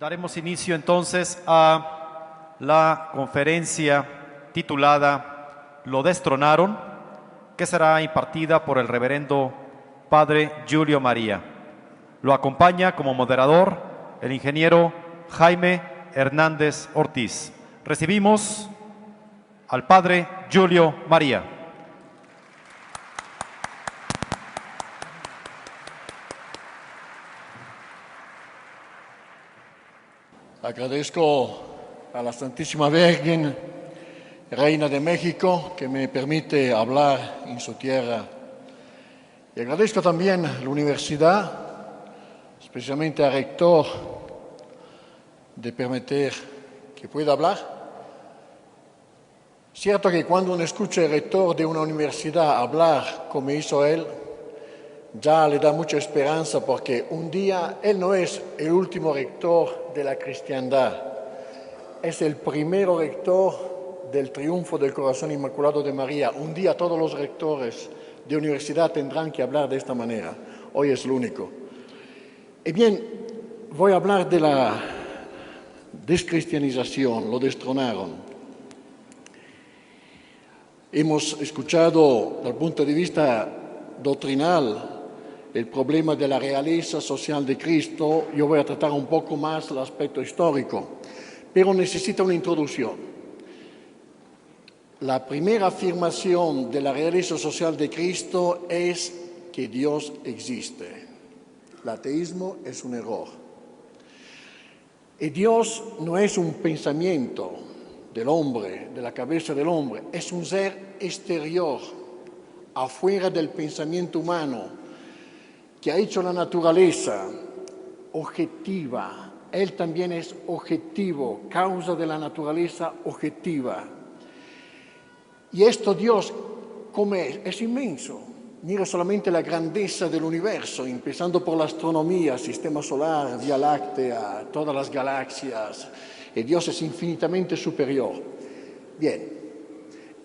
Daremos inicio entonces a la conferencia titulada Lo destronaron, que será impartida por el reverendo Padre Giulio María. Lo acompaña como moderador el ingeniero Jaime Hernández Ortiz. Recibimos al Padre Giulio María. Agradezco a la Santísima Virgen, Reina de México, que me permite hablar en su tierra. Y agradezco también a la universidad, especialmente al rector, de permitir que pueda hablar. Cierto que cuando uno escucha al rector de una universidad hablar como hizo él, ya le da mucha esperanza porque un día él no es el último rector de la cristiandad, es el primero rector del triunfo del corazón inmaculado de María. Un día todos los rectores de universidad tendrán que hablar de esta manera, hoy es el único. Y bien, voy a hablar de la descristianización, lo destronaron. Hemos escuchado desde el punto de vista doctrinal el problema de la realeza social de Cristo. Yo voy a tratar un poco más el aspecto histórico, pero necesita una introducción. La primera afirmación de la realeza social de Cristo es que Dios existe. El ateísmo es un error. Y Dios no es un pensamiento del hombre, de la cabeza del hombre, es un ser exterior, afuera del pensamiento humano, que ha hecho la naturaleza objetiva. Él también es objetivo, causa de la naturaleza objetiva. Y esto Dios, ¿cómo es? Es inmenso. Mira solamente la grandeza del universo, empezando por la astronomía, sistema solar, Vía Láctea, todas las galaxias. Y Dios es infinitamente superior. Bien,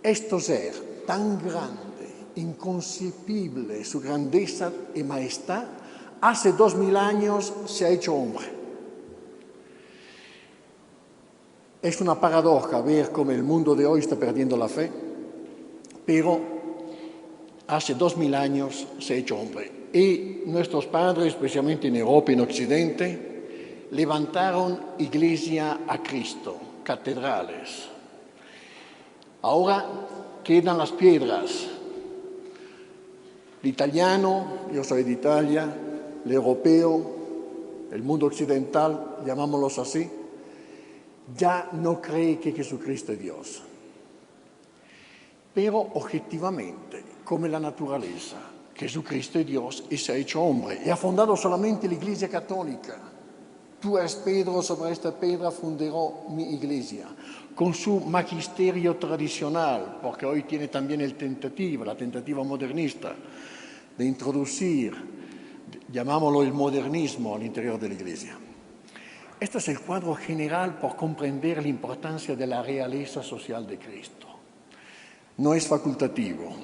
este ser tan grande, inconcebible, su grandeza y majestad, hace 2000 años se ha hecho hombre. Es una paradoja ver cómo el mundo de hoy está perdiendo la fe, pero hace 2000 años se ha hecho hombre. Y nuestros padres, especialmente en Europa y en Occidente, levantaron iglesia a Cristo, catedrales. Ahora quedan las piedras. El italiano, yo soy de Italia, el europeo, el mundo occidental, llamámoslos así, ya no cree que Jesucristo es Dios. Pero objetivamente, como la naturaleza, Jesucristo es Dios y se ha hecho hombre. Y ha fundado solamente la Iglesia Católica. Tú eres Pedro, sobre esta piedra fundaré mi iglesia, con su magisterio tradicional, porque hoy tiene también la tentativa modernista, de introducir, llamámoslo el modernismo al interior de la Iglesia. Este es el cuadro general por comprender la importancia de la realeza social de Cristo. No es facultativo.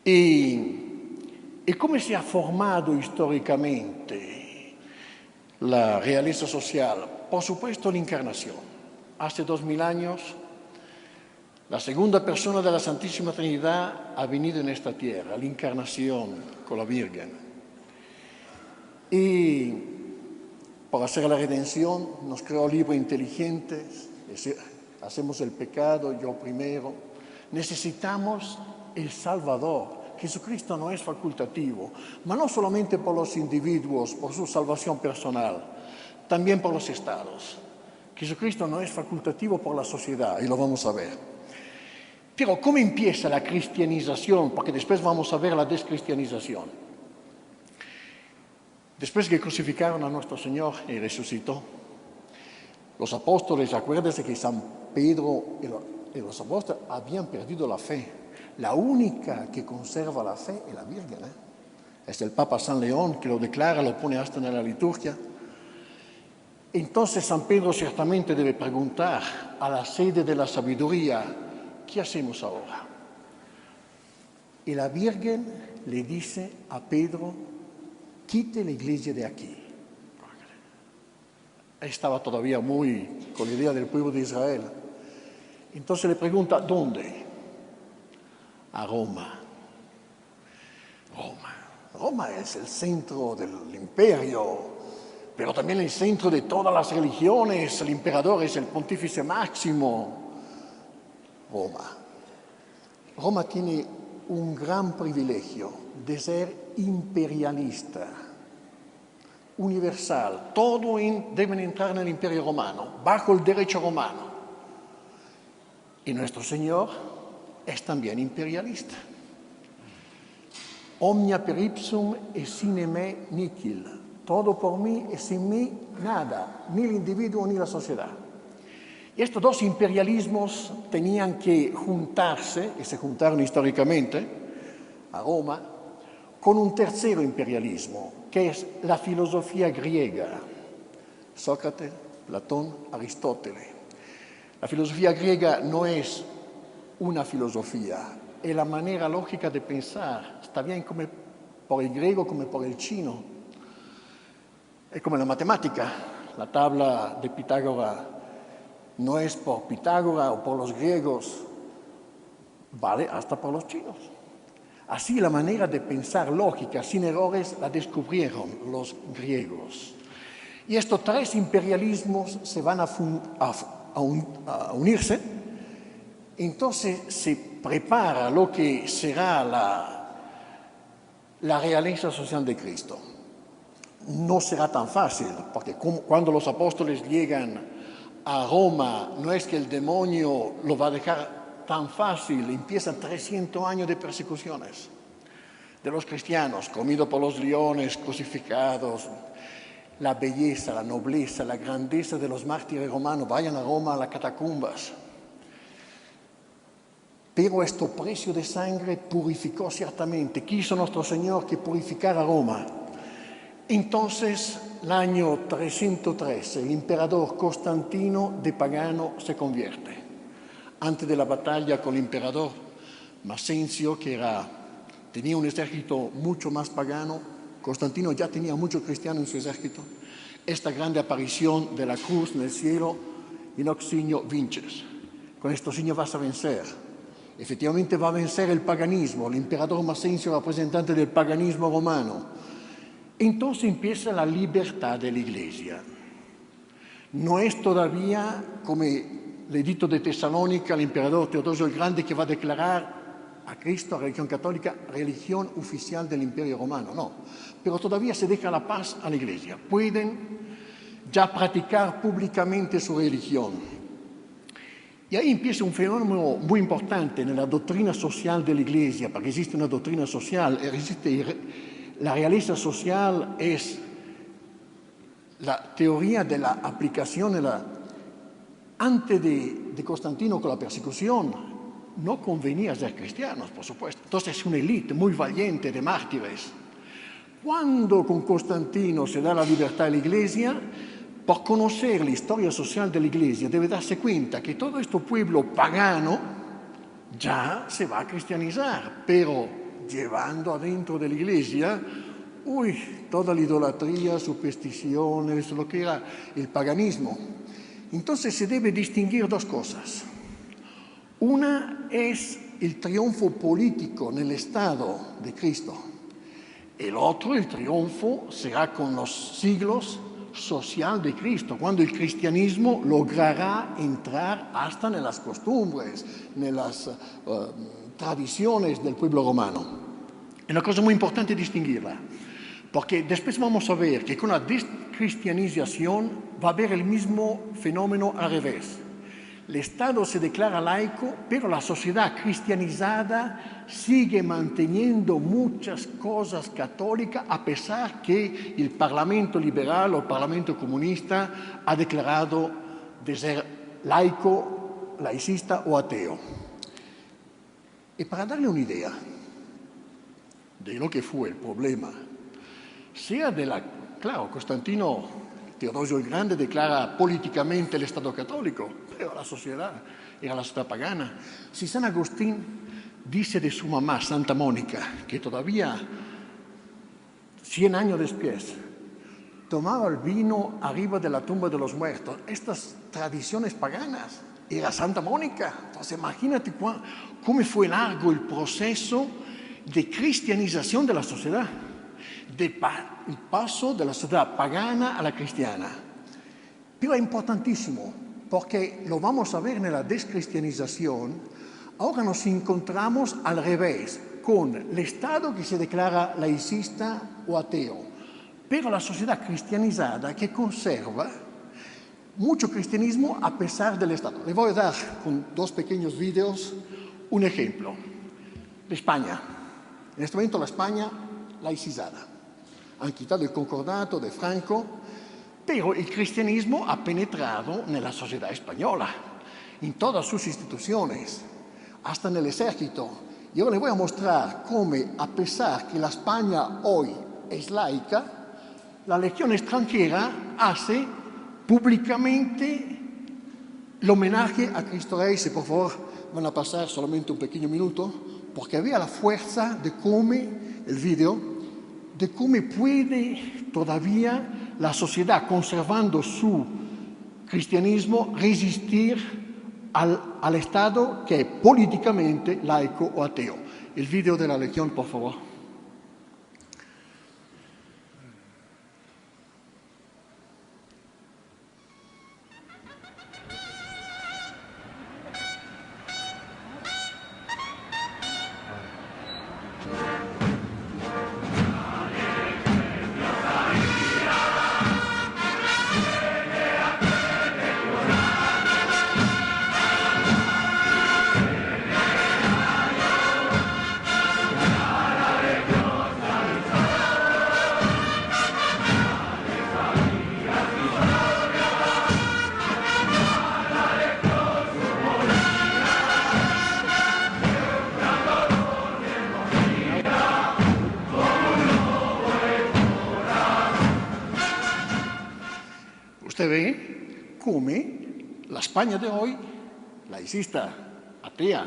¿Y cómo se ha formado históricamente la realeza social? Por supuesto, la encarnación. Hace 2000 años, la segunda persona de la Santísima Trinidad ha venido en esta tierra, la encarnación con la Virgen. Y para hacer la redención nos creó libres inteligentes, hacemos el pecado, yo primero. Necesitamos el Salvador. Jesucristo no es facultativo, pero no solamente por los individuos, por su salvación personal, también por los estados. Jesucristo no es facultativo por la sociedad, y lo vamos a ver. Pero ¿cómo empieza la cristianización? Porque después vamos a ver la descristianización. Después que crucificaron a nuestro Señor y resucitó, los apóstoles, acuérdense que San Pedro y los apóstoles habían perdido la fe. La única que conserva la fe es la Virgen. Es el Papa San León que lo declara, lo pone hasta en la liturgia. Entonces San Pedro ciertamente debe preguntar a la sede de la sabiduría, ¿qué hacemos ahora? Y la Virgen le dice a Pedro, quite la iglesia de aquí. estaba todavía muy con la idea del pueblo de Israel. Entonces le pregunta, ¿dónde? A Roma. Roma es el centro del imperio, pero también el centro de todas las religiones. El emperador es el pontífice máximo. Roma tiene un gran privilegio de ser imperialista, universal. Todo deben entrar en el imperio romano, bajo el derecho romano. Y nuestro Señor es también imperialista. Omnia per ipsum e sine me nihil. Todo por mí y sin mí nada, ni el individuo ni la sociedad. Y estos dos imperialismos tenían que juntarse, y se juntaron históricamente, a Roma, con un tercero imperialismo, que es la filosofía griega. Sócrates, Platón, Aristóteles. La filosofía griega no es una filosofía, es la manera lógica de pensar. Está bien como por el griego como por el chino. Es como la matemática. La tabla de Pitágoras no es por Pitágoras o por los griegos, vale hasta por los chinos. Así la manera de pensar lógica, sin errores, la descubrieron los griegos. Y estos tres imperialismos se van a unirse. Entonces se prepara lo que será la realeza social de Cristo. No será tan fácil, porque cuando los apóstoles llegan a Roma, no es que el demonio lo va a dejar tan fácil. Empiezan 300 años de persecuciones de los cristianos, comidos por los leones, crucificados. La belleza, la nobleza, la grandeza de los mártires romanos. Vayan a Roma, a las catacumbas. Pero este precio de sangre purificó ciertamente. Quiso nuestro Señor que purificara Roma. Entonces, el año 313, el emperador Constantino de pagano se convierte. Antes de la batalla con el emperador Maxencio, que tenía un ejército mucho más pagano, Constantino ya tenía muchos cristianos en su ejército. Esta grande aparición de la cruz en el cielo, in hoc signo vinces. Con este signo vas a vencer. Efectivamente va a vencer el paganismo. El emperador Maxencio, representante del paganismo romano. Entonces empieza la libertad de la Iglesia. No es todavía, como el edicto de Tesalónica, el emperador Teodosio el Grande, que va a declarar a Cristo, a la religión católica, religión oficial del Imperio Romano, no. Pero todavía se deja la paz a la Iglesia. Pueden ya practicar públicamente su religión. Y ahí empieza un fenómeno muy importante en la doctrina social de la Iglesia, porque existe una doctrina social, la realeza social es la teoría de la aplicación, antes de Constantino con la persecución, no convenía ser cristianos, por supuesto. Entonces es una élite muy valiente de mártires. Cuando con Constantino se da la libertad a la Iglesia, por conocer la historia social de la Iglesia, debe darse cuenta que todo este pueblo pagano ya se va a cristianizar, pero llevando adentro de la Iglesia, toda la idolatría, supersticiones, lo que era el paganismo. Entonces se debe distinguir dos cosas. Una es el triunfo político en el Estado de Cristo. El otro, el triunfo, será con los siglos social de Cristo, cuando el cristianismo logrará entrar hasta en las costumbres, en las tradiciones del pueblo romano. Es una cosa muy importante distinguirla, porque después vamos a ver que con la descristianización va a haber el mismo fenómeno al revés. El Estado se declara laico, pero la sociedad cristianizada sigue manteniendo muchas cosas católicas, a pesar que el Parlamento liberal o el Parlamento comunista ha declarado de ser laico, laicista o ateo. Y para darle una idea de lo que fue el problema, sea claro, Constantino Teodosio el Grande declara políticamente el Estado católico, pero la sociedad era la sociedad pagana. Si San Agustín dice de su mamá, Santa Mónica, que todavía 100 años después tomaba el vino arriba de la tumba de los muertos. Estas tradiciones paganas. Era Santa Mónica. Entonces imagínate cómo fue largo el proceso de cristianización de la sociedad, el paso de la sociedad pagana a la cristiana. Pero es importantísimo, porque lo vamos a ver en la descristianización. Ahora nos encontramos al revés, con el Estado que se declara laicista o ateo, pero la sociedad cristianizada que conserva mucho cristianismo a pesar del Estado. Le voy a dar con 2 pequeños vídeos un ejemplo. De España. En este momento la España laicizada. Han quitado el concordato de Franco, pero el cristianismo ha penetrado en la sociedad española, en todas sus instituciones, hasta en el ejército. Y ahora le voy a mostrar cómo, a pesar que la España hoy es laica, la Legión extranjera hace públicamente el homenaje a Cristo Rey. Si por favor van a pasar solamente un pequeño minuto, porque vea la fuerza de cómo el video, de cómo puede todavía la sociedad, conservando su cristianismo, resistir al Estado que es políticamente laico o ateo. El video de la Legión, por favor. Usted ve cómo la España de hoy, laicista, atea,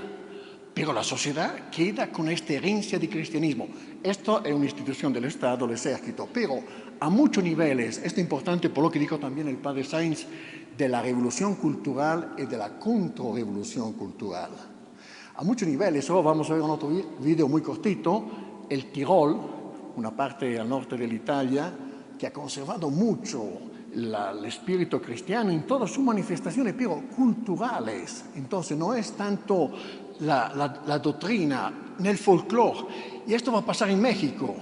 pero la sociedad queda con esta herencia de cristianismo. Esto es una institución del Estado, el ejército, pero a muchos niveles, esto es importante por lo que dijo también el padre Sainz, de la revolución cultural y de la contrarrevolución cultural. A muchos niveles, ahora vamos a ver en otro video muy cortito, el Tirol, una parte al norte de Italia, que ha conservado mucho el espíritu cristiano en todas sus manifestaciones, pero culturales. Entonces no es tanto la doctrina, en el folclore. Y esto va a pasar en México.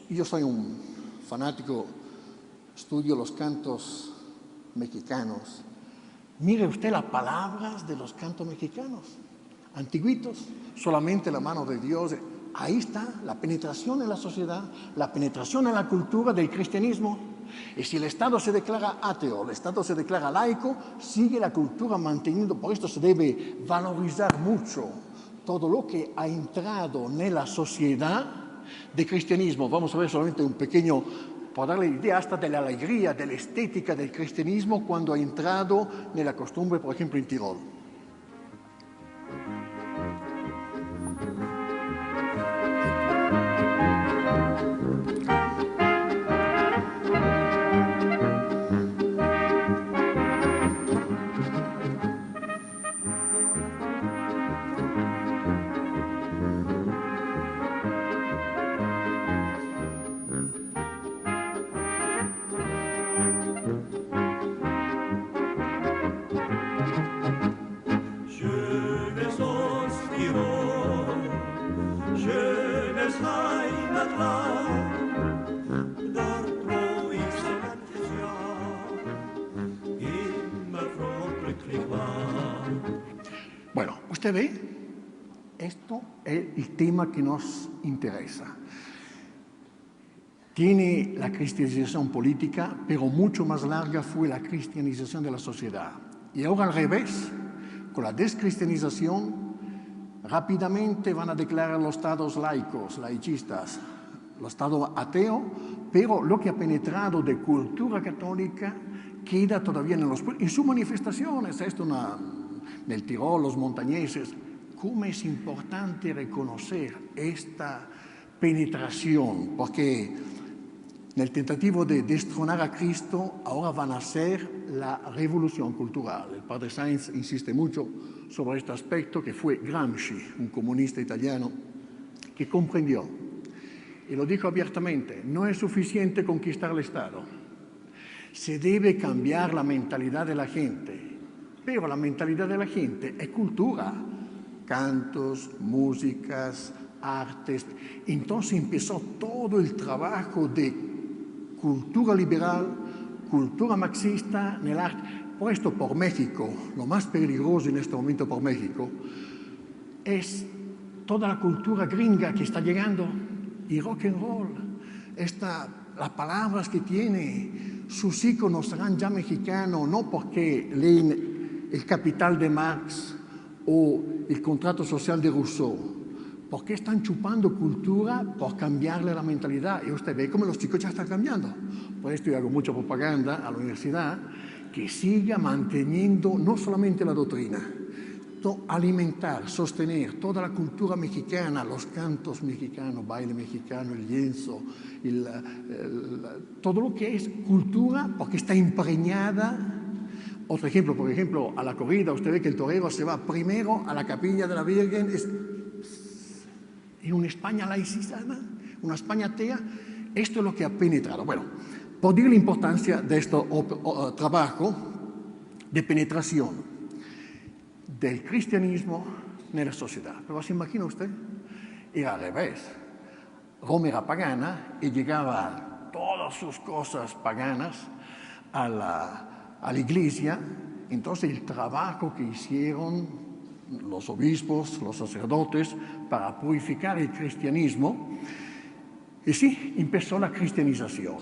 Yo soy un fanático, estudio los cantos mexicanos. Mire usted las palabras de los cantos mexicanos, antiguitos, solamente la mano de Dios. Ahí está la penetración en la sociedad, la penetración en la cultura del cristianismo. Y si el Estado se declara ateo, el Estado se declara laico, sigue la cultura manteniendo. Por esto se debe valorizar mucho todo lo que ha entrado en la sociedad de cristianismo. Vamos a ver solamente un pequeño, para darle idea hasta de la alegría, de la estética del cristianismo cuando ha entrado en la costumbre, por ejemplo, en Tirol. Bueno, usted ve, esto es el tema que nos interesa. Tiene la cristianización política, pero mucho más larga fue la cristianización de la sociedad. Y ahora al revés, con la descristianización, rápidamente van a declarar los estados laicos, laicistas, los estados ateos, pero lo que ha penetrado de cultura católica queda todavía en sus manifestaciones. Esto en el Tirol, los montañeses. ¿Cómo es importante reconocer esta penetración? Porque Nel tentativo de destronar a Cristo, ahora van a ser la revolución cultural. El padre Sainz insiste mucho sobre este aspecto, que fue Gramsci, un comunista italiano, que comprendió, y lo dijo abiertamente, no es suficiente conquistar el Estado. Se debe cambiar la mentalidad de la gente, pero la mentalidad de la gente es cultura, cantos, músicas, artes. Entonces empezó todo el trabajo de cultura liberal, cultura marxista en el arte. Por esto, por México, lo más peligroso en este momento por México es toda la cultura gringa que está llegando y rock and roll. Las palabras que tiene, sus íconos serán ya mexicanos, no porque leen El Capital de Marx o El Contrato Social de Rousseau, porque están chupando cultura por cambiarle la mentalidad. Y usted ve cómo los chicos ya están cambiando. Por esto yo hago mucha propaganda a la universidad, que siga manteniendo no solamente la doctrina, alimentar, sostener toda la cultura mexicana, los cantos mexicanos, baile mexicano, el lienzo, todo lo que es cultura, porque está impregnada. Otro ejemplo, por ejemplo, a la corrida, usted ve que el torero se va primero a la capilla de la Virgen, en una España laicizada, una España atea. Esto es lo que ha penetrado. Bueno, por dire la importancia de este trabajo de penetración del cristianismo en la sociedad. Pero se imagina usted, era al revés. Roma era pagana y llegaba todas sus cosas paganas a la iglesia. Entonces el trabajo que hicieron los obispos, los sacerdotes, para purificar el cristianismo. Y sí, empezó la cristianización.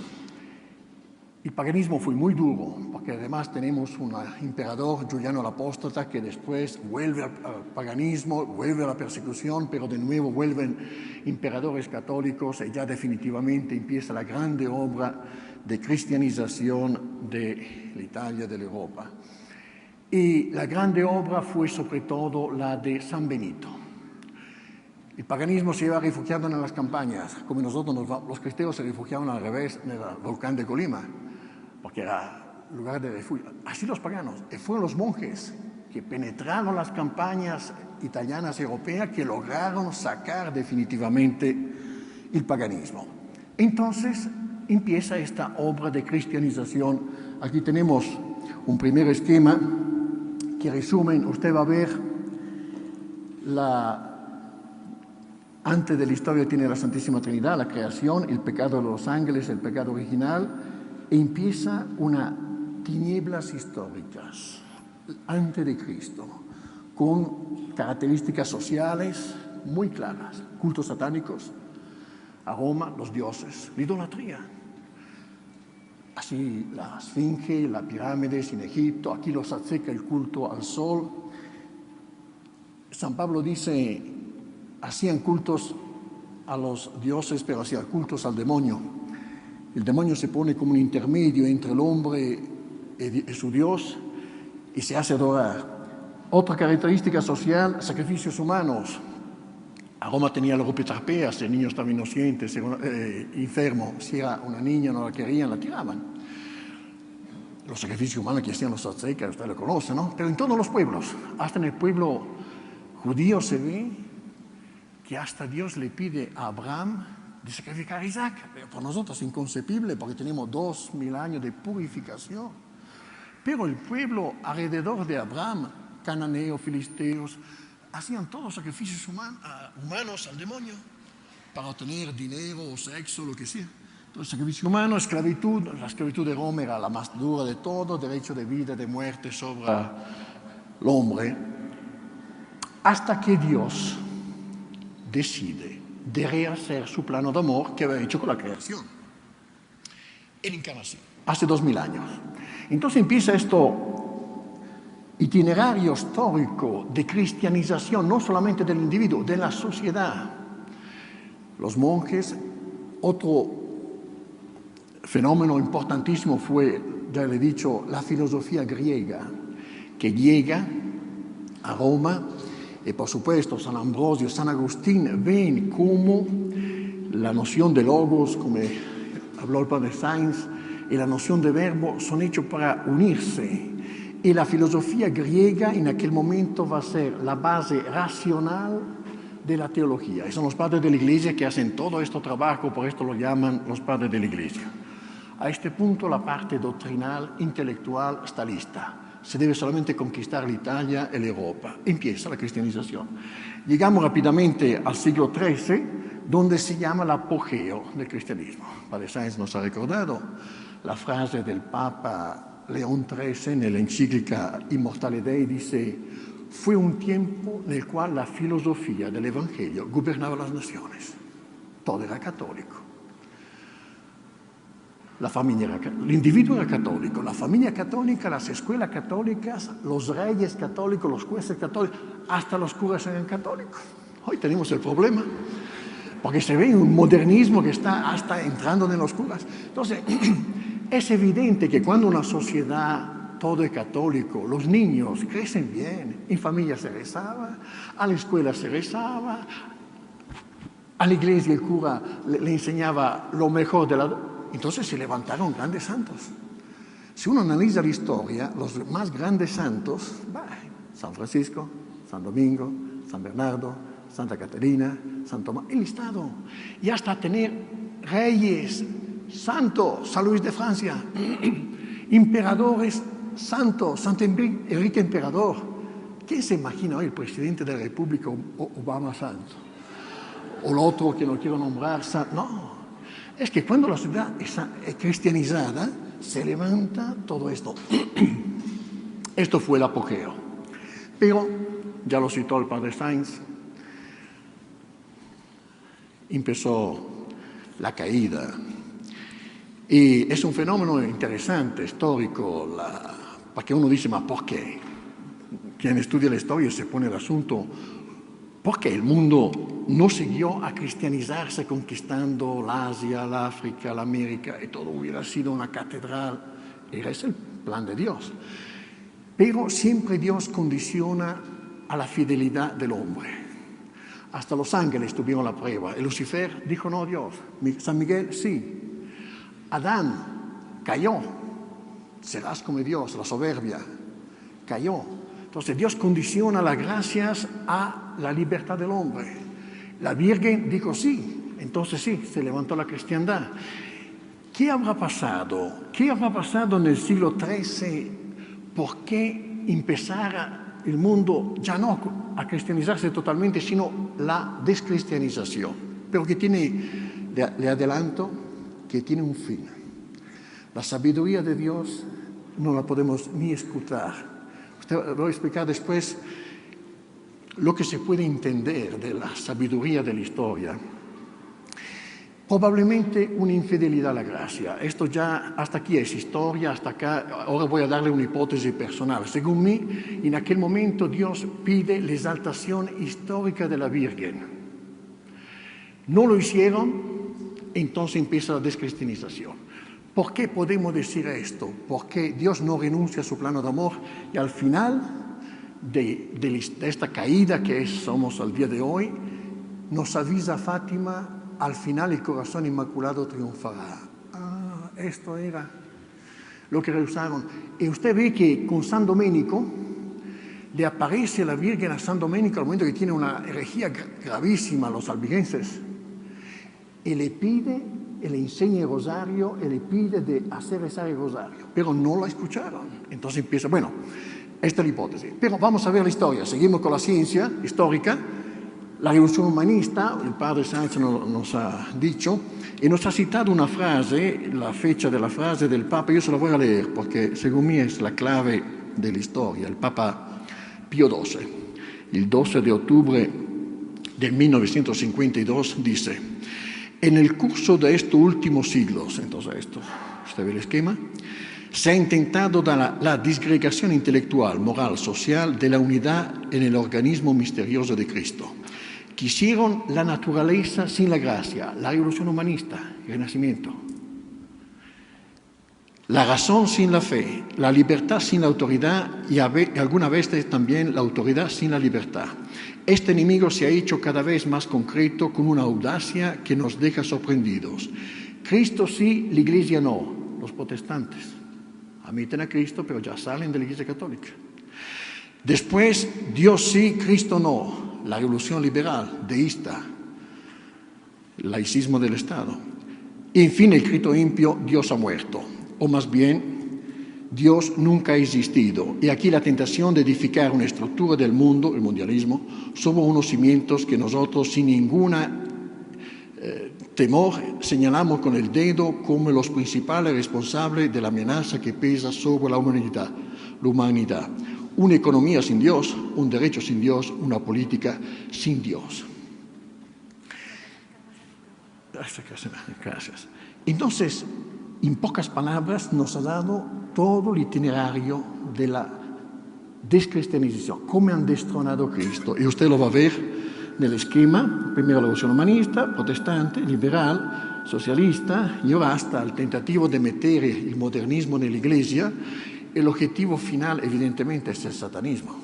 El paganismo fue muy duro, porque además tenemos un emperador, Giuliano el Apóstata, que después vuelve al paganismo, vuelve a la persecución, pero de nuevo vuelven emperadores católicos y ya definitivamente empieza la grande obra de cristianización de la Italia, de la Europa. Y la grande obra fue sobre todo la de San Benito. El paganismo se iba refugiando en las campañas, como nosotros los cristianos se refugiaban al revés en el volcán de Colima, porque era lugar de refugio. Así los paganos. Y fueron los monjes que penetraron las campañas italianas y europeas que lograron sacar definitivamente el paganismo. Entonces empieza esta obra de cristianización. Aquí tenemos un primer esquema que resumen, usted va a ver antes de la historia tiene la Santísima Trinidad, la creación, el pecado de los ángeles, el pecado original, e empieza una tinieblas históricas antes de Cristo, con características sociales muy claras, cultos satánicos, a Roma, los dioses, la idolatría. Así la esfinge, las pirámides en Egipto, aquí los azteca el culto al sol. San Pablo dice, hacían cultos a los dioses, pero hacían cultos al demonio. El demonio se pone como un intermedio entre el hombre y su Dios y se hace adorar. Otra característica social, sacrificios humanos. A Roma tenía la ropitarpea, si el niño estaba inocente, enfermo, si era una niña, no la querían, la tiraban. Los sacrificios humanos que hacían los aztecas, usted lo conoce, ¿no? Pero en todos los pueblos, hasta en el pueblo judío se ve que hasta Dios le pide a Abraham de sacrificar a Isaac. Pero para nosotros es inconcebible porque tenemos 2000 años de purificación. Pero el pueblo alrededor de Abraham, cananeos, filisteos, hacían todos sacrificios humanos al demonio para obtener dinero o sexo, lo que sea. Entonces, sacrificio humano, esclavitud. La esclavitud de Roma era la más dura de todo, derecho de vida, de muerte sobre el hombre. Hasta que Dios decide de rehacer su plano de amor que había hecho con la creación. En encarnación, hace 2000 años. Entonces empieza esto itinerario histórico de cristianización, no solamente del individuo, de la sociedad. Los monjes, otro fenómeno importantísimo fue, ya le he dicho, la filosofía griega, que llega a Roma, y por supuesto San Ambrosio, San Agustín ven cómo la noción de logos, como habló el padre Sainz, y la noción de verbo son hechos para unirse. Y la filosofía griega en aquel momento va a ser la base racional de la teología. Y son los padres de la Iglesia que hacen todo este trabajo, por esto lo llaman los padres de la Iglesia. A este punto la parte doctrinal, intelectual, está lista. Se debe solamente conquistar l'Italia y la Europa. Empieza la cristianización. Llegamos rápidamente al siglo XIII, donde se llama el apogeo del cristianismo. Padre Sainz nos ha recordado la frase del Papa León XIII en la encíclica Immortale Dei, dice: fue un tiempo nel cual la filosofía del Evangelio gobernaba las naciones. Todo era católico. El individuo era católico, la familia católica, las escuelas católicas, los reyes católicos, los jueces católicos, hasta los curas eran católicos. Hoy tenemos el problema, porque se ve un modernismo que está hasta entrando en los curas. Entonces, es evidente que cuando una sociedad todo es católico, los niños crecen bien, en familia se rezaba, a la escuela se rezaba, a la iglesia el cura le enseñaba lo mejor de la... Entonces se levantaron grandes santos. Si uno analiza la historia, los más grandes santos, San Francisco, San Domingo, San Bernardo, Santa Caterina, San Tomás, el listado. Y hasta tener reyes santos, San Luis de Francia, emperadores santos, Santo Enrique Emperador. ¿Quién se imagina hoy el presidente de la República, Obama santo? O el otro que no quiero nombrar, no. Es que cuando la sociedad es cristianizada, se levanta todo esto. Esto fue el apogeo. Pero, ya lo citó el padre Sainz, empezó la caída. Y es un fenómeno interesante, histórico, porque uno dice, ¿ma por qué? Quien estudia la historia se pone el asunto, ¿por qué el mundo no siguió a cristianizarse conquistando la Asia, la África, la América, y todo hubiera sido una catedral? Ese el plan de Dios. Pero siempre Dios condiciona a la fidelidad del hombre. Hasta los ángeles tuvieron la prueba. El Lucifer dijo no a Dios. San Miguel sí. Adán cayó. Serás como Dios, la soberbia. Cayó. Entonces Dios condiciona las gracias a la libertad del hombre. La Virgen dijo sí, entonces sí, se levantó la cristiandad. ¿Qué habrá pasado? ¿Qué habrá pasado en el siglo XIII? ¿Por qué empezara el mundo ya no a cristianizarse totalmente, sino la descristianización? Pero que tiene, le adelanto, que tiene un fin. La sabiduría de Dios no la podemos ni escuchar. Voy a explicar después lo que se puede entender de la sabiduría de la historia. Probablemente una infidelidad a la gracia. Esto ya, hasta aquí es historia, hasta acá. Ahora voy a darle una hipótesis personal. Según mí, en aquel momento Dios pide la exaltación histórica de la Virgen. No lo hicieron, entonces empieza la descristianización. ¿Por qué podemos decir esto? Porque Dios no renuncia a su plano de amor y al final de esta caída que somos al día de hoy, nos avisa Fátima, al final el corazón inmaculado triunfará. Esto era lo que rehusaron. Y usted ve que con San Domenico le aparece la Virgen a San Domenico al momento que tiene una herejía gravísima a los albigenses y le pide, y le enseña el rosario y le pide de hacer rezar el rosario, pero no la escucharon. Entonces empieza, esta es la hipótesis. Pero vamos a ver la historia, seguimos con la ciencia histórica. La revolución humanista, el padre Sainz nos ha dicho, y nos ha citado una frase, la fecha de la frase del Papa, yo se la voy a leer porque según mí es la clave de la historia. El Papa Pío XII, el 12 de octubre de 1952, dice: en el curso de estos últimos siglos, entonces usted ve el esquema, se ha intentado la disgregación intelectual, moral, social de la unidad en el organismo misterioso de Cristo. Quisieron la naturaleza sin la gracia, la revolución humanista, el Renacimiento. La razón sin la fe, la libertad sin la autoridad y algunas veces también la autoridad sin la libertad. Este enemigo se ha hecho cada vez más concreto con una audacia que nos deja sorprendidos. Cristo sí, la Iglesia no. Los protestantes admiten a Cristo, pero ya salen de la Iglesia Católica. Después, Dios sí, Cristo no. La revolución liberal, deísta, el laicismo del Estado. Y en fin, el Cristo impío, Dios ha muerto. O más bien, Dios nunca ha existido. Y aquí la tentación de edificar una estructura del mundo, el mundialismo, sobre unos cimientos que nosotros sin ninguna temor señalamos con el dedo como los principales responsables de la amenaza que pesa sobre la humanidad. Una economía sin Dios, un derecho sin Dios, una política sin Dios. Gracias. Entonces, en pocas palabras, nos ha dado todo el itinerario de la descristianización, cómo han destronado a Cristo. Y usted lo va a ver nel esquema, primero la revolución humanista, protestante, liberal, socialista, y ahora hasta el tentativo de meter el modernismo en la Iglesia. El objetivo final, evidentemente, es el satanismo.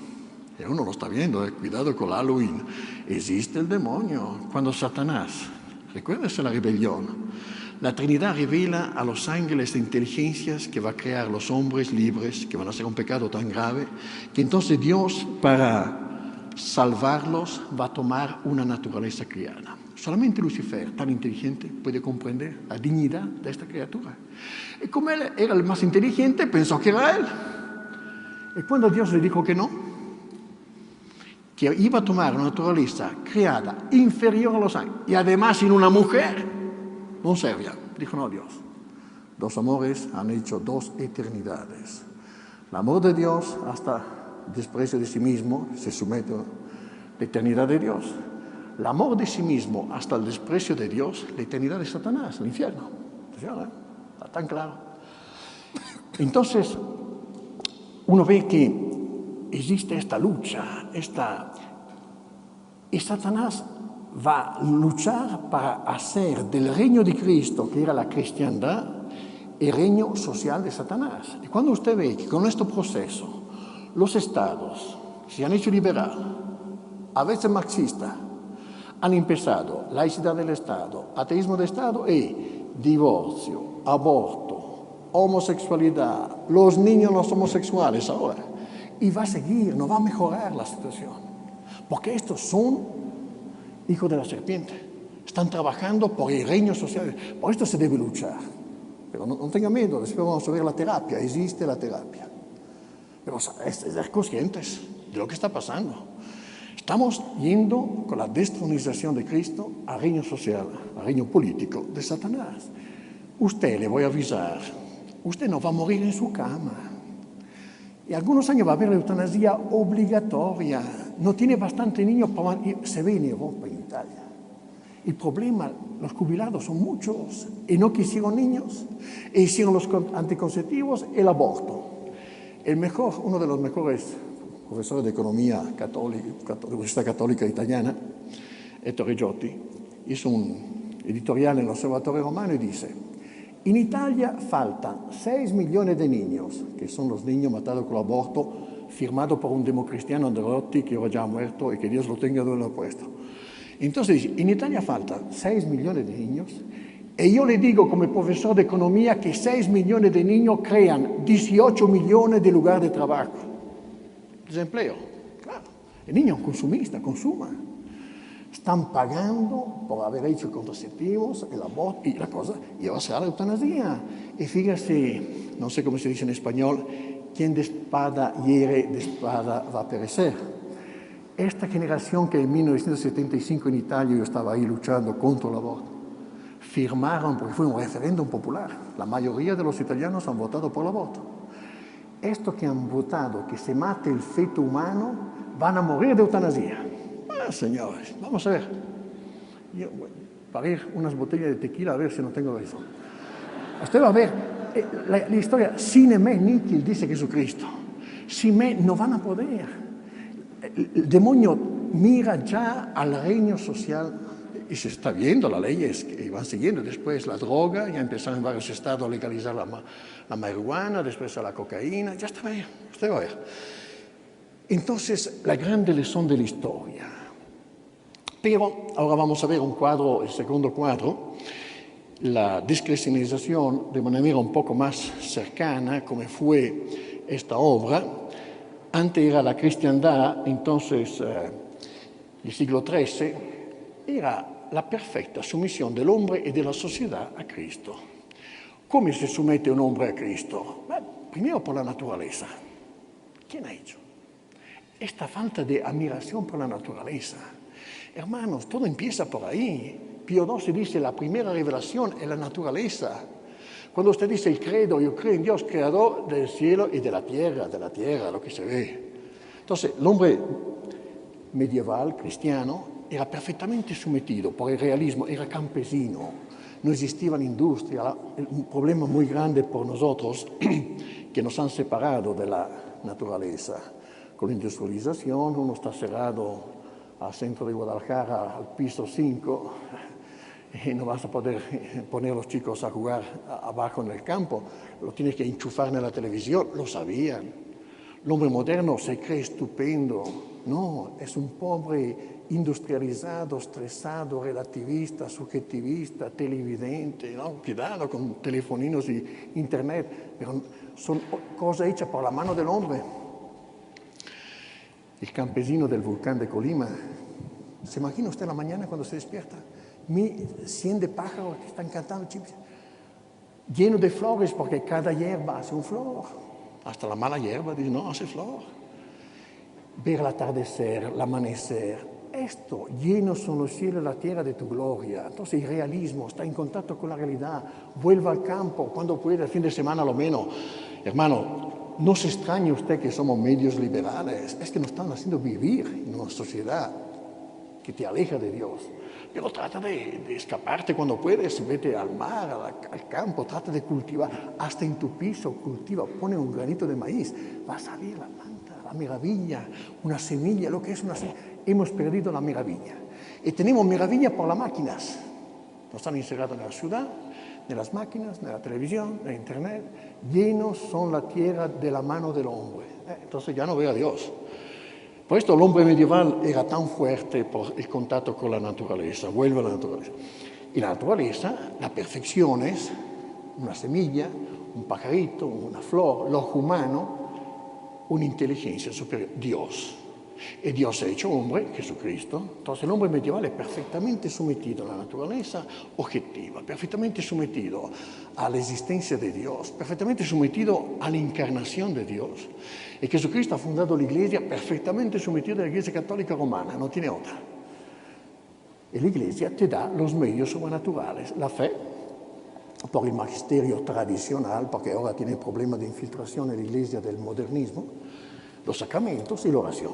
Y uno lo está viendo, cuidado con Halloween. Existe el demonio. Cuando Satanás, recuérdese la rebelión, la Trinidad revela a los ángeles de inteligencias que va a crear los hombres libres, que van a hacer un pecado tan grave, que entonces Dios, para salvarlos, va a tomar una naturaleza criada. Solamente Lucifer, tan inteligente, puede comprender la dignidad de esta criatura. Y como él era el más inteligente, pensó que era él. Y cuando Dios le dijo que no, que iba a tomar una naturaleza creada inferior a los ángeles, y además en una mujer, no servía. Dijo, no, Dios, dos amores han hecho dos eternidades. El amor de Dios hasta desprecio de sí mismo, se somete a la eternidad de Dios. El amor de sí mismo hasta el desprecio de Dios, la eternidad de Satanás, el infierno. Está tan claro. Entonces, uno ve que existe esta lucha, y Satanás va a luchar para hacer del reino de Cristo, que era la cristiandad, el reino social de Satanás. Y cuando usted ve que con este proceso los estados se han hecho liberal, a veces marxista, han empezado laicidad del Estado, ateísmo del Estado y divorcio, aborto, homosexualidad, los niños los homosexuales ahora. Y va a seguir, no va a mejorar la situación. Porque estos son hijos de la serpiente. Están trabajando por el reino social. Por esto se debe luchar. Pero no tenga miedo, después vamos a ver la terapia. Existe la terapia. Pero es ser conscientes de lo que está pasando. Estamos yendo con la destronización de Cristo al reino social, al reino político de Satanás. Usted, le voy a avisar, usted no va a morir en su cama. Y algunos años va a haber la eutanasia obligatoria. No tiene bastante niños para... Se ve en Europa, en Italia. El problema, los jubilados son muchos y no quisieron niños. E hicieron los anticonceptivos, el aborto. Uno de los mejores profesores de economía católica, de Universidad Católica Italiana, Ettore Giotti, hizo un editorial en el Osservatore Romano y dice: en Italia faltan 6 millones de niños, que son los niños matados con aborto, firmado por un democristiano Andreotti, que ahora ya ha muerto y que Dios lo tenga donde lo ha puesto. Entonces dice, en Italia faltan 6 millones de niños, y yo le digo como profesor de economía que 6 millones de niños crean 18 millones de lugares de trabajo. Desempleo, claro. El niño es un consumista, consuma. Están pagando por haber hecho contraceptivos, el aborto y la cosa, y ahora será la eutanasia. Y fíjese, no sé cómo se dice en español, quien de espada hiere, de espada va a perecer. Esta generación que en 1975 en Italia, yo estaba ahí luchando contra el aborto, firmaron, porque fue un referéndum popular, la mayoría de los italianos han votado por el aborto. Estos que han votado que se mate el feto humano van a morir de eutanasia. Señores, vamos a ver. Yo voy a parir unas botellas de tequila a ver si no tengo razón. Usted va a ver la historia. Sine me nihil, dice Jesucristo. Sin me no van a poder. El demonio mira ya al reino social y se está viendo las leyes que van siguiendo. Después la droga, ya empezaron en varios estados a legalizar la marihuana, después a la cocaína, ya está bien, usted va a ver. Entonces, la grande lección de la historia. Pero ahora vamos a ver un cuadro, el segundo cuadro, la descristianización de manera un poco más cercana, como fue esta obra. Antes era la cristiandad, entonces el siglo XIII, era la perfecta sumisión del hombre y de la sociedad a Cristo. ¿Cómo se somete un hombre a Cristo? Primero por la naturaleza. ¿Quién ha hecho? Esta falta de admiración por la naturaleza. Hermanos, todo empieza por ahí. Pío XII dice, la primera revelación es la naturaleza. Cuando usted dice el credo, yo creo en Dios, creador del cielo y de la tierra, lo que se ve. Entonces, el hombre medieval, cristiano, era perfectamente sometido por el realismo, era campesino, no existía la industria. Un problema muy grande por nosotros que nos han separado de la naturaleza. Con la industrialización, uno está cerrado al centro de Guadalajara, al piso 5, y no vas a poder poner a los chicos a jugar abajo en el campo, lo tienes que enchufar en la televisión, lo sabían. El hombre moderno se cree estupendo, no, es un pobre industrializado, estresado, relativista, subjetivista, televidente, ¿no? Cuidado con telefoninos y internet, pero son cosas hechas por la mano del hombre. El campesino del volcán de Colima, ¿se imagina usted la mañana cuando se despierta? 100 de pájaros que están cantando, lleno de flores, porque cada hierba hace un flor. Hasta la mala hierba dice, no, hace flor. Ver el atardecer, el amanecer, esto, llenos son los cielos y la tierra de tu gloria. Entonces el realismo está en contacto con la realidad. Vuelva al campo cuando puede, el fin de semana lo menos. Hermano, no se extrañe usted que somos medios liberales, es que nos están haciendo vivir en una sociedad que te aleja de Dios. Pero trata de escaparte cuando puedes, vete al mar, al campo, trata de cultivar, hasta en tu piso cultiva, pone un granito de maíz, va a salir la planta, la meraviglia, una semilla, lo que es una semilla. Hemos perdido la meraviglia. Y tenemos meraviglia por las máquinas. Nos han encerrado en la ciudad, de las máquinas, de la televisión, de internet. Llenos son la tierra de la mano del hombre. Entonces ya no ve a Dios. Por esto el hombre medieval era tan fuerte por el contacto con la naturaleza, vuelve a la naturaleza. Y la naturaleza, la perfección es una semilla, un pajarito, una flor, lo humano, una inteligencia superior, Dios. Y Dios ha hecho hombre, Jesucristo. Entonces el hombre medieval es perfectamente sometido a la naturaleza objetiva, perfectamente sometido a la existencia de Dios, perfectamente sometido a la encarnación de Dios. Y Jesucristo ha fundado la Iglesia perfectamente sometida a la Iglesia Católica Romana, no tiene otra. Y la Iglesia te da los medios sobrenaturales, la fe, por el magisterio tradicional, porque ahora tiene problemas de infiltración en la Iglesia del modernismo, los sacramentos y la oración.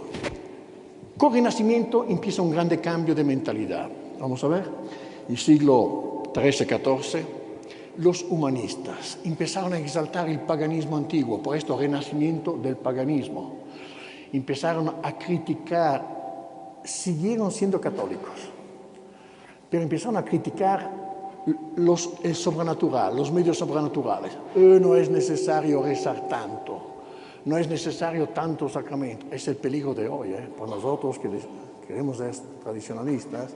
Con el Renacimiento empieza un grande cambio de mentalidad. Vamos a ver, el siglo XIII-XIV, los humanistas empezaron a exaltar el paganismo antiguo, por esto renacimiento del paganismo. Empezaron a criticar, siguieron siendo católicos, pero empezaron a criticar el sobrenatural, los medios sobrenaturales. No es necesario rezar tanto. No es necesario tanto sacramento. Es el peligro de hoy, por nosotros que queremos ser tradicionalistas.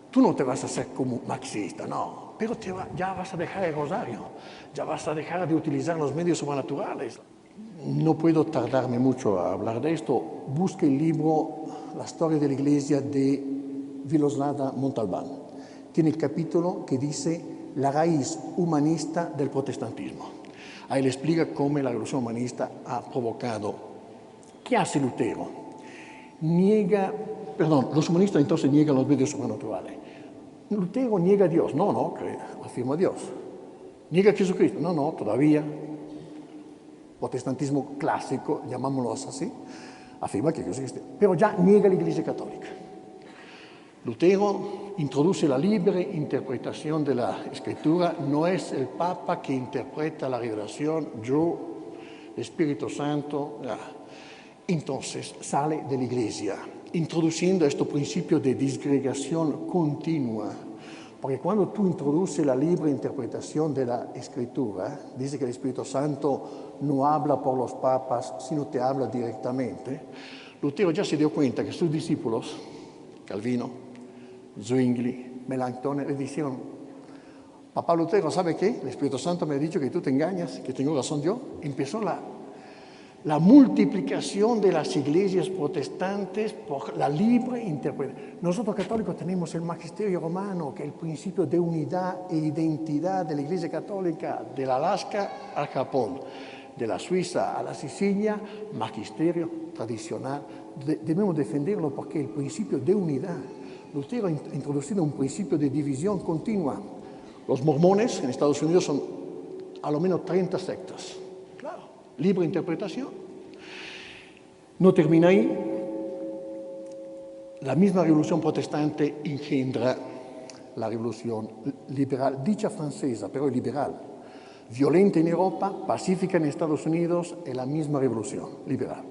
Tú no te vas a hacer como marxista, no, pero ya vas a dejar el rosario, ya vas a dejar de utilizar los medios sobrenaturales. No puedo tardarme mucho a hablar de esto. Busque el libro La historia de la Iglesia de Viloslada Montalbán. Tiene el capítulo que dice la raíz humanista del protestantismo. Ahí le explica cómo la revolución humanista ha provocado. ¿Qué hace Lutero? Los humanistas entonces niegan los medios sobrenaturales. Lutero niega a Dios. No, afirma a Dios. Niega a Jesucristo. No, todavía. Protestantismo clásico, llamámoslo así, afirma que Dios existe. Pero ya niega la Iglesia Católica. Lutero introduce la libre interpretación de la Escritura. No es el Papa que interpreta la revelación, yo, el Espíritu Santo. Entonces sale de la Iglesia, introduciendo este principio de disgregación continua. Porque cuando tú introduces la libre interpretación de la Escritura, dice que el Espíritu Santo no habla por los papas, sino te habla directamente. Lutero ya se dio cuenta que sus discípulos, Calvino, Zwingli, Melanchthon, le dijeron, Papá Lutero, ¿sabe qué? El Espíritu Santo me ha dicho que tú te engañas, que tengo razón yo. Empezó la multiplicación de las iglesias protestantes por la libre interpretación. Nosotros católicos tenemos el magisterio romano, que es el principio de unidad e identidad de la Iglesia Católica, del Alaska al Japón, de la Suiza a la Sicilia, magisterio tradicional. Debemos defenderlo porque el principio de unidad. Lutero ha introducido un principio de división continua. Los mormones en Estados Unidos son a lo menos 30 sectas. Claro, libre interpretación. No termina ahí. La misma revolución protestante engendra la revolución liberal, dicha francesa, pero liberal. Violenta en Europa, pacífica en Estados Unidos, es la misma revolución liberal.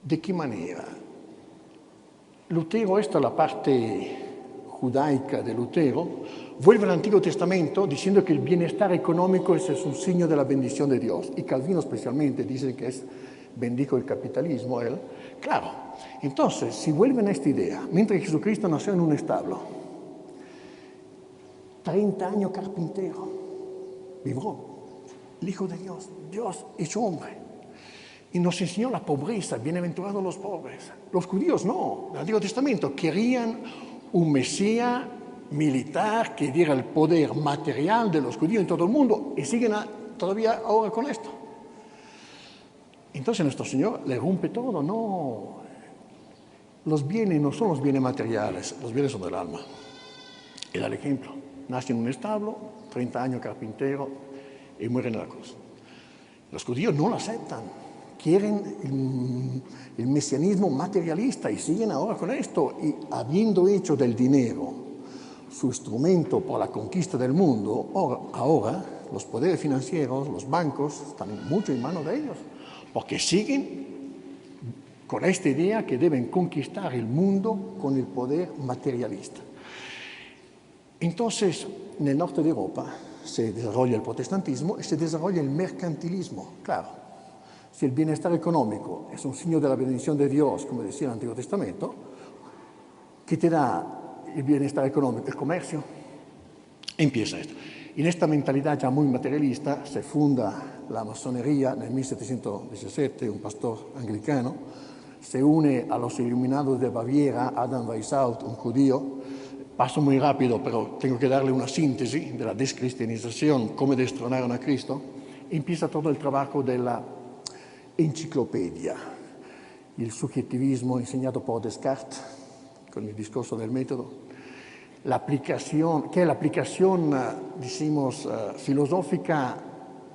¿De qué manera? Lutero, esta es la parte judaica de Lutero, vuelve al Antiguo Testamento diciendo que el bienestar económico es un signo de la bendición de Dios. Y Calvino especialmente dice que bendijo el capitalismo, él. Claro, entonces, si vuelven a esta idea, mientras Jesucristo nació en un establo, 30 años carpintero, vivió el Hijo de Dios, Dios hecho hombre. Y nos enseñó la pobreza, bienaventurados los pobres. Los judíos no, en el Antiguo Testamento querían un Mesías militar que diera el poder material de los judíos en todo el mundo y siguen todavía ahora con esto. Entonces nuestro Señor le rompe todo, no. Los bienes no son los bienes materiales, los bienes son del alma. Y da el ejemplo. Nace en un establo, 30 años carpintero y muere en la cruz. Los judíos no lo aceptan, quieren el mesianismo materialista y siguen ahora con esto. Y habiendo hecho del dinero su instrumento para la conquista del mundo, ahora los poderes financieros, los bancos, están mucho en manos de ellos, porque siguen con esta idea que deben conquistar el mundo con el poder materialista. Entonces, en el norte de Europa se desarrolla el protestantismo y se desarrolla el mercantilismo. Claro, si el bienestar económico es un signo de la bendición de Dios, como decía el Antiguo Testamento, ¿qué te da el bienestar económico? El comercio. Empieza esto. En esta mentalidad ya muy materialista se funda la masonería en 1717, un pastor anglicano, se une a los iluminados de Baviera, Adam Weishaupt, un judío. Paso muy rápido, pero tengo que darle una síntesis de la descristianización, cómo destronaron a Cristo. Empieza todo el trabajo de la enciclopedia, el subjetivismo enseñado por Descartes, con el discurso del método, la aplicación, que es la aplicación, decimos, filosófica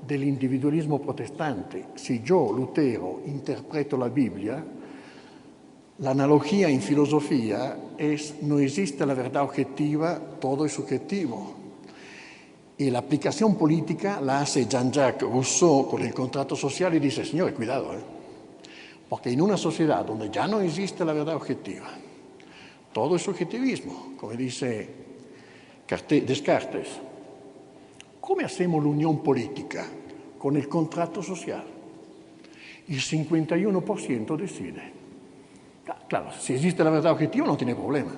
del individualismo protestante. Si yo, Lutero, interpreto la Biblia, la analogía en filosofía es no existe la verdad objetiva, todo es subjetivo. Y la aplicación política la hace Jean-Jacques Rousseau con el contrato social y dice, señores, cuidado, porque en una sociedad donde ya no existe la verdad objetiva, todo es subjetivismo, como dice Descartes, ¿cómo hacemos la unión política? Con el contrato social. El 51% decide. Claro, si existe la verdad objetiva no tiene problema.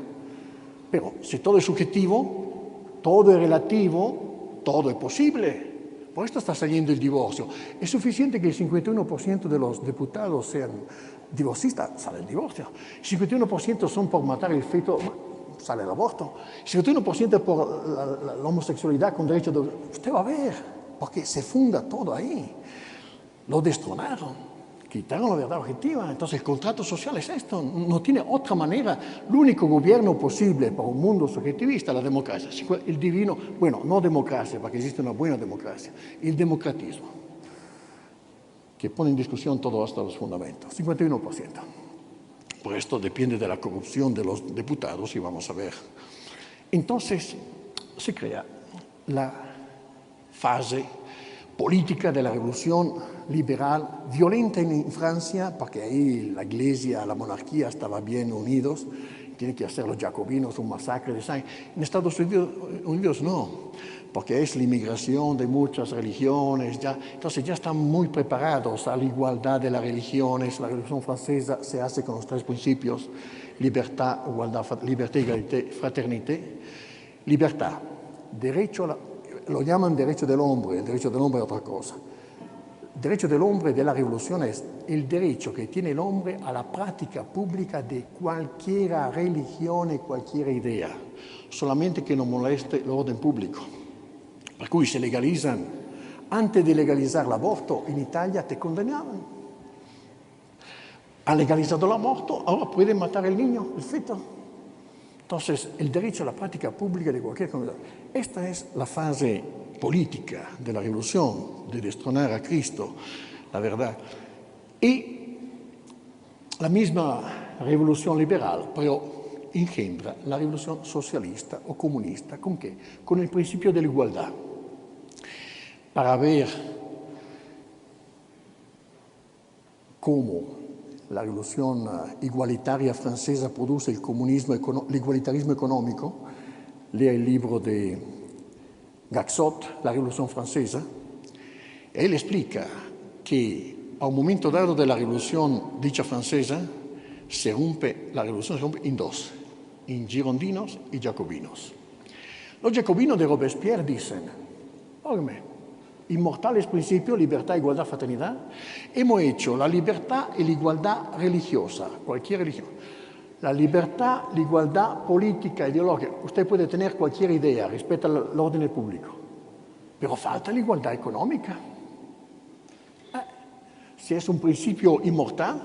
Pero si todo es subjetivo, todo es relativo, todo es posible. Por esto está saliendo el divorcio. Es suficiente que el 51% de los diputados sean divorcistas, sale el divorcio. El 51% son por matar el feto, sale el aborto. El 51% por la homosexualidad con derecho de... Usted va a ver, porque se funda todo ahí. Lo destronaron. Quitaron la verdad objetiva. Entonces el contrato social es esto, no tiene otra manera. El único gobierno posible para un mundo subjetivista es la democracia. El divino, bueno, no democracia, porque existe una buena democracia, el democratismo, que pone en discusión todo hasta los fundamentos, 51%. Por esto depende de la corrupción de los diputados y vamos a ver. Entonces se crea la fase política de la revolución liberal, violenta en Francia, porque ahí la iglesia, la monarquía estaban bien unidos, tienen que hacer los jacobinos un masacre de sangre. En Estados Unidos no, porque es la inmigración de muchas religiones, entonces ya están muy preparados a la igualdad de las religiones. La Revolución Francesa se hace con los 3 principios, libertad, igualdad, liberté, égalité, fraternité. Libertad. lo llaman derecho del hombre, el derecho del hombre es otra cosa. El derecho del hombre de la revolución es el derecho que tiene el hombre a la práctica pública de cualquier religión y cualquier idea, solamente que no moleste el orden público. Per cui se legalizzano, antes di legalizzare l'aborto in Italia te condennaban. Han legalizado l'aborto, ahora pueden matar el niño, el feto. Entonces, el derecho a la práctica pública de cualquier comunidad. Esta es la fase política de la revolución, de destronar a Cristo, la verdad. Y la misma revolución liberal, pero engendra la revolución socialista o comunista. ¿Con qué? Con el principio de la igualdad. Para ver cómo la revolución igualitaria francesa produce l'igualitarismo económico, lea el libro de Gaxot, La Revolución Francesa, e él explica que a un momento dado de la revolución dicha francesa, la revolución se rompe en dos, en girondinos y jacobinos. Los jacobinos de Robespierre dicen, óigame, inmortales principios, libertad, igualdad, fraternidad. Hemos hecho la libertad y la igualdad religiosa, cualquier religión. La libertad, la igualdad política, ideológica. Usted puede tener cualquier idea respecto al orden público, pero falta la igualdad económica. Si es un principio inmortal,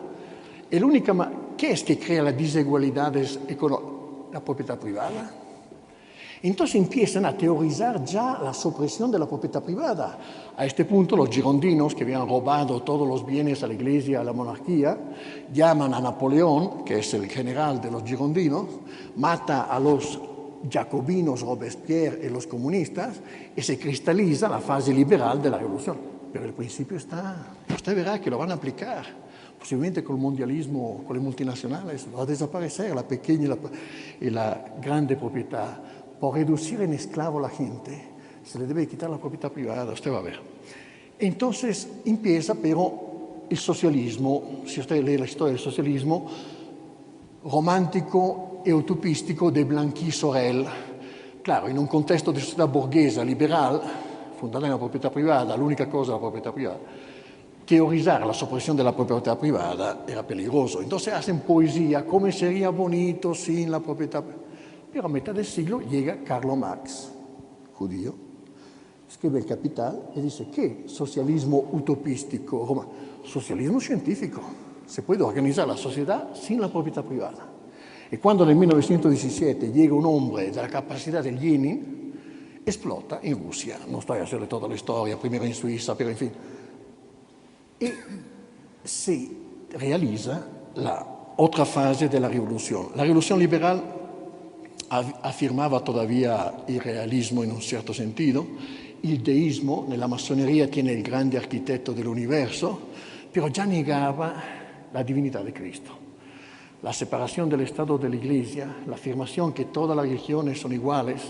¿qué es que crea las desigualdades económicas? La propiedad privada. Entonces empiezan a teorizar ya la supresión de la propiedad privada. A este punto los girondinos, que habían robado todos los bienes a la iglesia, a la monarquía, llaman a Napoleón, que es el general de los girondinos, mata a los jacobinos, Robespierre y los comunistas, y se cristaliza la fase liberal de la revolución. Pero el principio está, usted verá que lo van a aplicar, posiblemente con el mundialismo, con las multinacionales, va a desaparecer la pequeña y la grande propiedad. Por reducir en esclavo a la gente, se le debe quitar la propiedad privada, usted va a ver. Entonces empieza, pero el socialismo, si usted lee la historia del socialismo, romántico e utopístico de Blanqui Sorel. Claro, in un contesto di società borghese, liberal, fondata nella proprietà privata, l'unica cosa è la proprietà privata, teorizar la supresión de la propiedad privada era peligroso. Entonces hacen poesía, ¿cómo sería bonito sin la propiedad privada? Pero a mitad del siglo llega Karl Marx, judío, escribe El Capital y dice, ¿qué socialismo utopístico? Socialismo científico. Se puede organizar la sociedad sin la propiedad privada. Y cuando en 1917 llega un hombre de la capacidad del Lenin, explota en Rusia. No estoy a hacerle toda la historia, primero en Suiza, pero en fin. Y se realiza la otra fase de la revolución. La revolución liberal afirmava todavía il realismo in un certo sentido, il deísmo, nella massoneria tiene il grande architetto dell'universo, però già negava la divinità di Cristo. La separación del Estado de la Iglesia, la afirmación que todas las religiones son iguales,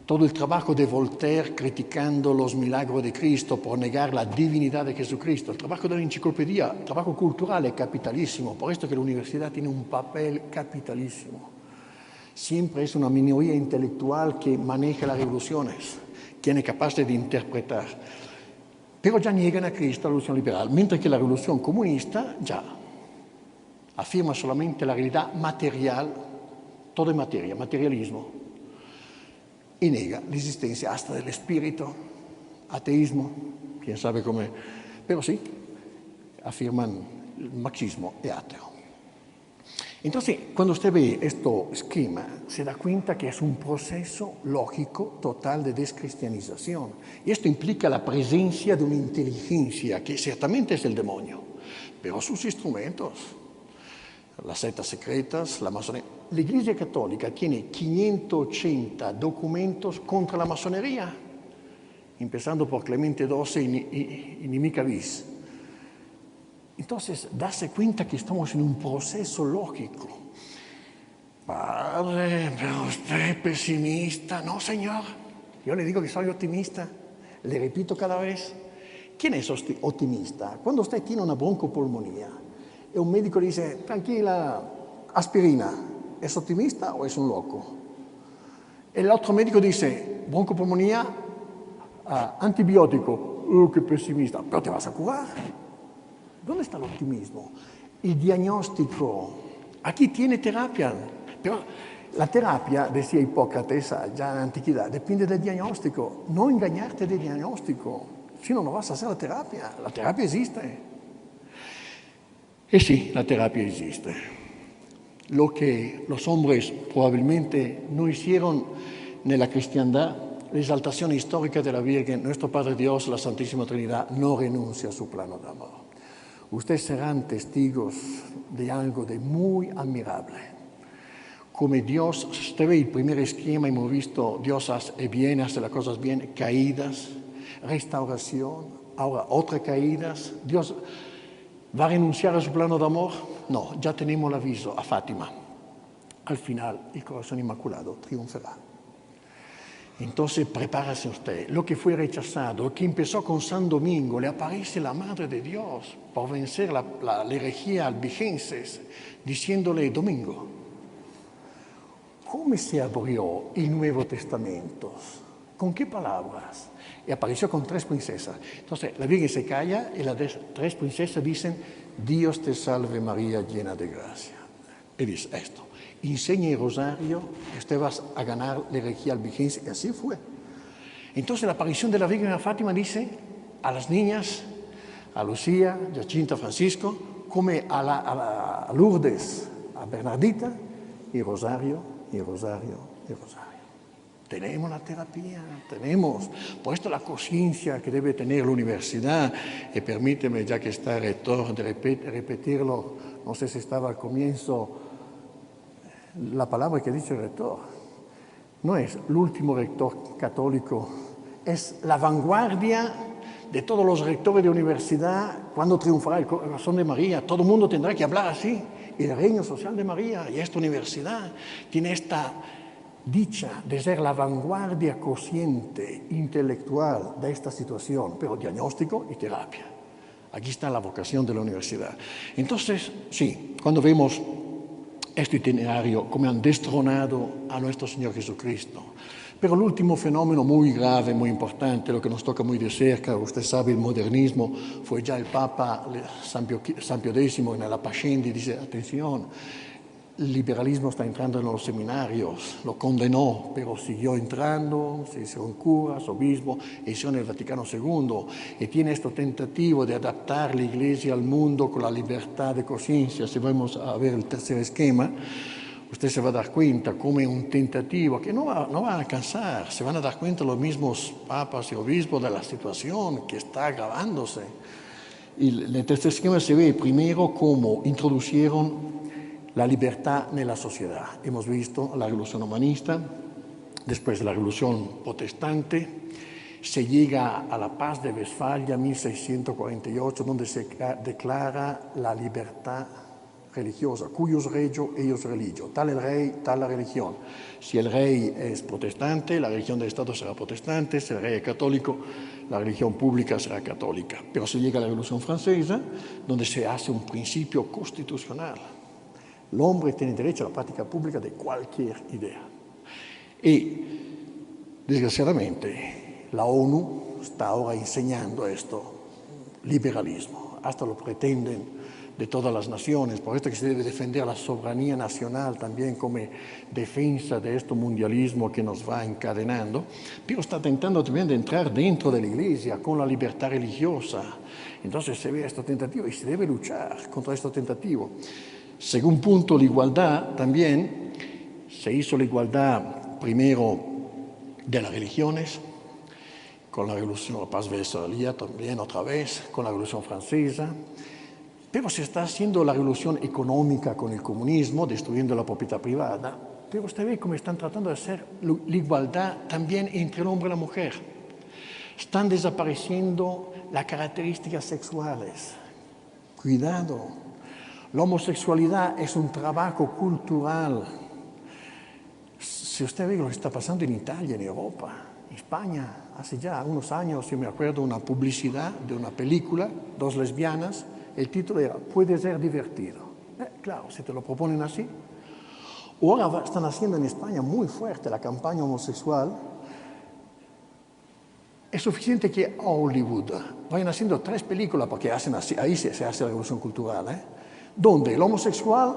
todo el trabajo de Voltaire criticando los milagros de Cristo por negar la divinidad de Jesucristo, el trabajo de la enciclopedia, el trabajo cultural es capitalísimo, por esto que la universidad tiene un papel capitalísimo. Siempre es una minoría intelectual que maneja las revoluciones, quien es capaz de interpretar. Pero ya niegan a Cristo la revolución liberal, mientras que la revolución comunista ya afirma solamente la realidad material, todo es materia, materialismo, y nega la existencia hasta del espíritu, ateísmo, quién sabe cómo, pero sí, afirman el marxismo es ateo. Entonces, cuando usted ve este esquema, se da cuenta que es un proceso lógico total de descristianización. Y esto implica la presencia de una inteligencia que ciertamente es el demonio, pero sus instrumentos, las sectas secretas, la masonería. La Iglesia Católica tiene 580 documentos contra la masonería, empezando por Clemente XII y Nimica Vis. Entonces, darse cuenta que estamos en un proceso lógico. Padre, pero usted es pesimista. No, señor. Yo le digo que soy optimista. Le repito cada vez. ¿Quién es optimista? Cuando usted tiene una broncopulmonía y un médico dice, tranquila, aspirina, ¿es optimista o es un loco? El otro médico dice, broncopulmonía, antibiótico, qué pesimista, pero te vas a curar. ¿Dónde está el optimismo? El diagnóstico. Aquí tiene terapia, pero la terapia, decía Hipócrates ya en la antigüedad, depende del diagnóstico. No engañarte del diagnóstico, si no, no vas a hacer la terapia. La terapia existe. Y sí, la terapia existe. Lo que los hombres probablemente no hicieron en la cristiandad, la exaltación histórica de la Virgen, nuestro Padre Dios, la Santísima Trinidad, no renuncia a su plano de amor. Ustedes serán testigos de algo de muy admirable. Como Dios, usted ve el primer esquema, hemos visto Dios hace bien, hace las cosas bien, caídas, restauración, ahora otra caídas. Dios va a renunciar a su plano de amor. No, ya tenemos el aviso a Fátima. Al final, el corazón inmaculado triunfará. Entonces, prepárese usted. Lo que fue rechazado, lo que empezó con San Domingo, le aparece la Madre de Dios por vencer la herejía albigenses, diciéndole Domingo. ¿Cómo se abrió el Nuevo Testamento? ¿Con qué palabras? Y apareció con 3 princesas. Entonces, la Virgen se calla y las 3 princesas dicen, Dios te salve María, llena de gracia. Y dice esto, enseña el rosario y usted va a ganar la herejía albigense. Y así fue. Entonces, la aparición de la Virgen a Fátima dice a las niñas, a Lucía, Jacinta, Francisco, como a Lourdes, a Bernardita, y rosario, y rosario, y rosario. Tenemos la terapia, tenemos. Por esto la conciencia que debe tener la universidad, y permíteme, ya que está el rector, de repetirlo, no sé si estaba al comienzo, la palabra que dice el rector, no es el último rector católico, es la vanguardia de todos los rectores de universidad cuando triunfará el corazón de María. Todo el mundo tendrá que hablar así. El reino social de María y esta universidad tiene esta dicha de ser la vanguardia consciente, intelectual de esta situación, pero diagnóstico y terapia. Aquí está la vocación de la universidad. Entonces, sí, cuando vemos este itinerario, como han destronado a nuestro Señor Jesucristo. Pero el último fenómeno muy grave, muy importante, lo que nos toca muy de cerca, usted sabe, el modernismo, fue ya el Papa San Pio X en la Pascendi, dice, atención, el liberalismo está entrando en los seminarios, lo condenó, pero siguió entrando, se hicieron curas, obispos, hicieron el Vaticano II, y tiene este tentativo de adaptar la Iglesia al mundo con la libertad de conciencia. Si vamos a ver el tercer esquema, usted se va a dar cuenta como es un tentativo que no va a alcanzar. Se van a dar cuenta los mismos papas y obispos de la situación que está agravándose. Y en el tercer esquema se ve primero cómo introducieron la libertad en la sociedad. Hemos visto la revolución humanista, después la revolución protestante, se llega a la paz de Westfalia, 1648, donde se declara la libertad religiosa, cuyos regio, ellos religio, tal el rey, tal la religión. Si el rey es protestante, la religión del Estado será protestante, si el rey es católico, la religión pública será católica. Pero se llega a la Revolución Francesa, donde se hace un principio constitucional. El hombre tiene derecho a la práctica pública de cualquier idea. Y, desgraciadamente, la ONU está ahora enseñando esto, liberalismo, hasta lo pretenden de todas las naciones. Por esto que se debe defender la soberanía nacional también como defensa de este mundialismo que nos va encadenando, pero está tentando también de entrar dentro de la Iglesia con la libertad religiosa. Entonces se ve esta tentativa y se debe luchar contra este tentativo. Según punto, la igualdad también, se hizo la igualdad primero de las religiones, con la Revolución, la Paz de Westfalia también otra vez, con la Revolución Francesa, pero se está haciendo la revolución económica con el comunismo, destruyendo la propiedad privada, pero usted ve cómo están tratando de hacer la igualdad también entre el hombre y la mujer. Están desapareciendo las características sexuales. Cuidado. La homosexualidad es un trabajo cultural. Si usted ve lo que está pasando en Italia, en Europa, en España, hace ya unos años, yo me acuerdo una publicidad de una película, 2 lesbianas, el título era Puede ser divertido. Claro, si te lo proponen así. Ahora están haciendo en España muy fuerte la campaña homosexual, Es suficiente que Hollywood vayan haciendo 3 películas, porque hacen así, ahí se hace la revolución cultural, donde el homosexual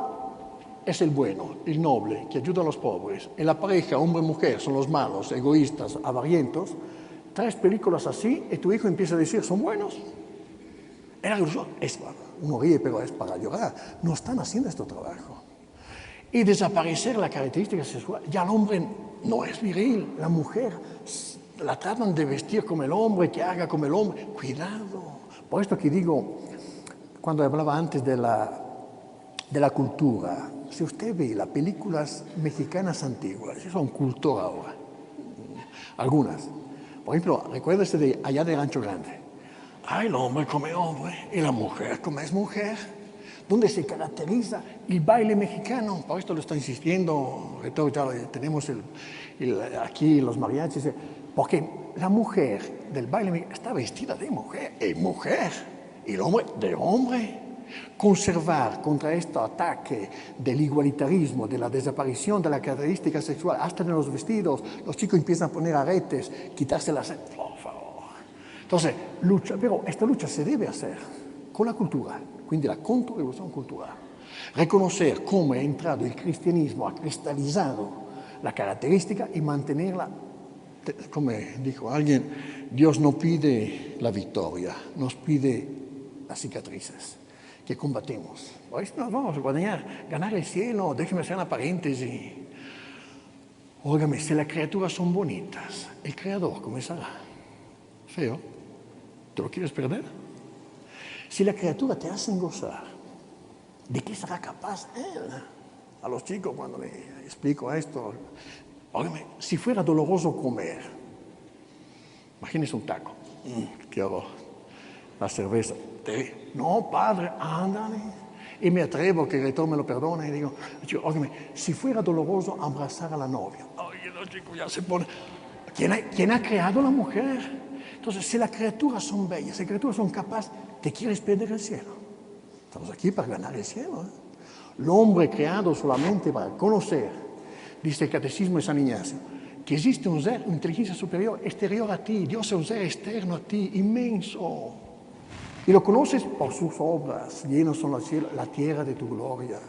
es el bueno, el noble, que ayuda a los pobres, y la pareja, hombre-mujer, son los malos, egoístas, avarientos. 3 películas así, y tu hijo empieza a decir, ¿son buenos? En la revolución, uno ríe, pero es para llorar. No están haciendo este trabajo. Y desaparecer la característica sexual. Ya el hombre no es viril, la mujer la tratan de vestir como el hombre, que haga como el hombre. Cuidado. Por esto que digo, cuando hablaba antes de la cultura, si usted ve las películas mexicanas antiguas, son cultura ahora, algunas. Por ejemplo, recuérdese de allá de Rancho Grande. El hombre come hombre y la mujer come es mujer. Donde se caracteriza el baile mexicano. Por esto lo está insistiendo, ya tenemos aquí los mariachis, porque la mujer del baile mexicano está vestida de mujer, es mujer, y el hombre de hombre. Conservar contra este ataque del igualitarismo, de la desaparición de la característica sexual, hasta en los vestidos, los chicos empiezan a poner aretes, quitarse las... Por favor. Entonces, lucha, pero esta lucha se debe hacer con la cultura, quindi la contrrevolución cultural. Reconocer cómo ha entrado el cristianismo, ha cristalizado la característica y mantenerla, como dijo alguien, Dios no pide la victoria, nos pide las cicatrices que combatemos. Por eso nos vamos a ganar el cielo. Déjeme hacer una paréntesis. Óigame, si las criaturas son bonitas, el creador, ¿cómo será? Feo. ¿Te lo quieres perder? Si la criatura te hacen gozar, ¿de qué será capaz él? A los chicos cuando les explico esto, óigame, si fuera doloroso comer, imagínese un taco, qué horror, la cerveza, no padre, ándale, y me atrevo que el rector me lo perdone y digo, óigame, si fuera doloroso abrazar a la novia, oye, los chicos ya se ponen, ¿quién ha creado la mujer? Entonces, si las criaturas son bellas, si las criaturas son capaces, ¿te quieres perder el cielo? Estamos aquí para ganar el cielo. El hombre creado solamente para conocer, dice el Catecismo de San Ignacio, que existe un ser, una inteligencia superior, exterior a ti. Dios es un ser externo a ti, inmenso. Y lo conoces por sus obras, llenos son los cielos, la tierra de tu gloria.